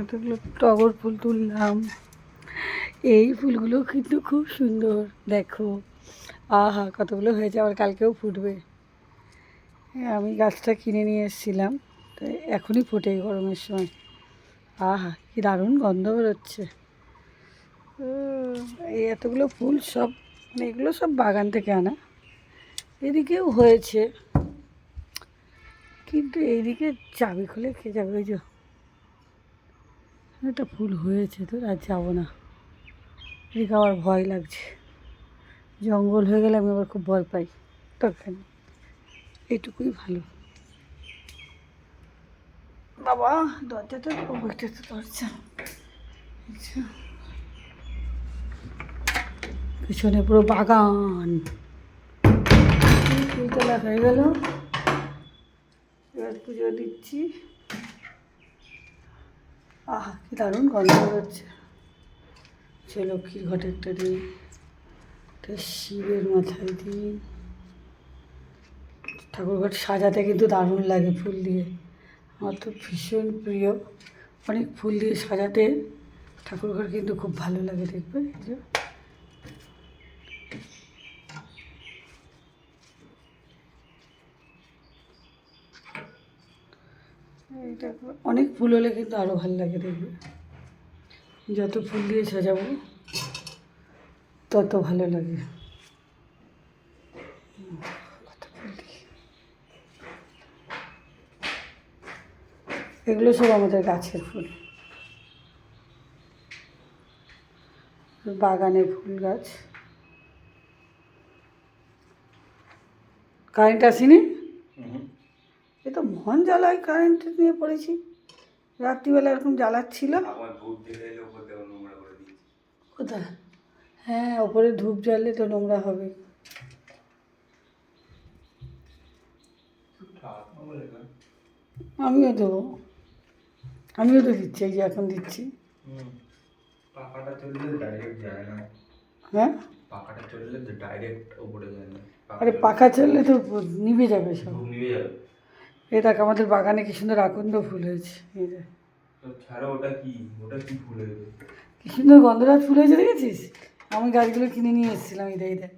এতগুলো টগর ফুল তুললাম। এই ফুলগুলো কিন্তু খুব সুন্দর, দেখো আহা কতগুলো হয়েছে, আবার কালকেও ফুটবে। হ্যাঁ, আমি গাছটা কিনে নিয়ে এসেছিলাম, তাই এখনই ফোটে গরমের সময়। আহা কি দারুণ গন্ধ বেরোচ্ছে। এই এতগুলো ফুল সব, মানে এগুলো সব বাগান থেকে আনা। এদিকেও হয়েছে, কিন্তু এইদিকে চাবি খুলে খেয়ে যাবে। ওই যে একটা ফুল হয়েছে, তো আর যাবো না, এদিকে আমার ভয় লাগছে। জঙ্গল হয়ে গেলে আমি আবার খুব ভয় পাই। দরকার নেই, এইটুকুই ভালো। বাবা দরজাটা ওইটা তো দরজা। আচ্ছা, পিছনে পুরো বাগান। ফুল তোলা হয়ে গেল, এবার পুজো দিচ্ছি। আহা কি দারুণ গন্ধ বেরোচ্ছে। সে লক্ষ্মীর ঘটে একটা দিই, একটা শিবের মাথায় দিই। ঠাকুরঘর সাজাতে কিন্তু দারুণ লাগে ফুল দিয়ে, আমার তো ভীষণ প্রিয়। অনেক ফুল দিয়ে সাজাতে ঠাকুরঘর কিন্তু খুব ভালো লাগে, দেখবে। এইটা অনেক ফুল হলে কিন্তু আরও ভালো লাগে, দেখবে। যত ফুল দিয়ে সাজাবো তত ভালো লাগে। এগুলো সব আমাদের গাছের ফুল, বাগানে ফুল গাছ। কারেন্ট আসেনি, এ তো মন জ্বালায়, কারেন্ট নিয়ে পড়েছি। রাত্রিবেলা এরকম জ্বালাচ্ছিল। কোথায়? হ্যাঁ, ওপরে ধূপ জ্বাললে তো নোংরা হবে। আমিও দেবো, আমিও তো দিচ্ছি, এই যে এখন দিচ্ছি। পাখাটা চললে ডাইরেক্ট যায় না। হ্যাঁ, পাখাটা চললে তো ডাইরেক্ট উপরে যায় না। আরে পাখা চললে তো নিভে যাবে সব। নিভে যাবে। এই দেখ আমাদের বাগানে কি সুন্দর আকন্দ ফুল হয়েছে, এই যে। তো ছাড়ো, ওটা কি, ওটা কি ফুল হয়েছে? কি সুন্দর গন্ধরাজ ফুল হয়েছে, দেখেছিস? আমি গাছগুলো কিনে নিয়ে এসেছিলাম, এই দেখ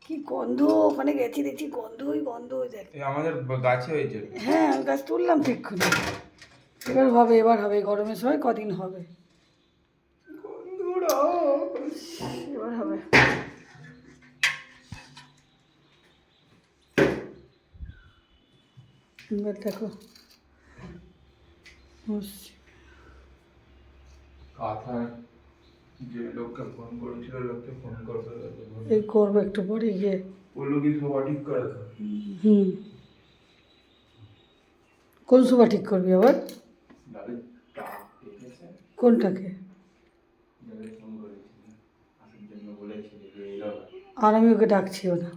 কি গন্ধ। ওখানে গেছি দেখছি গন্ধই গন্ধ, দেখ। আমাদের গাছে হয়েছে। হ্যাঁ, আমি গাছ তুললাম তো এক্ষুনি। এবার হবে, এবার হবে, গরমের সময় কদিন হবে, এবার হবে। এবার দেখো কথা, যে লোককে ফোন করেছিল, লোককে ফোন করতে এই করবো একটু পরে গিয়ে। বললো কি সোফা ঠিক করে তো। হুম, কোন সোফা ঠিক করবি আবার? কোনটাকে? ফোন করেছিল আসার জন্য, বলেছিল যে এলো। আর আমি ওকে ডাকছিও না।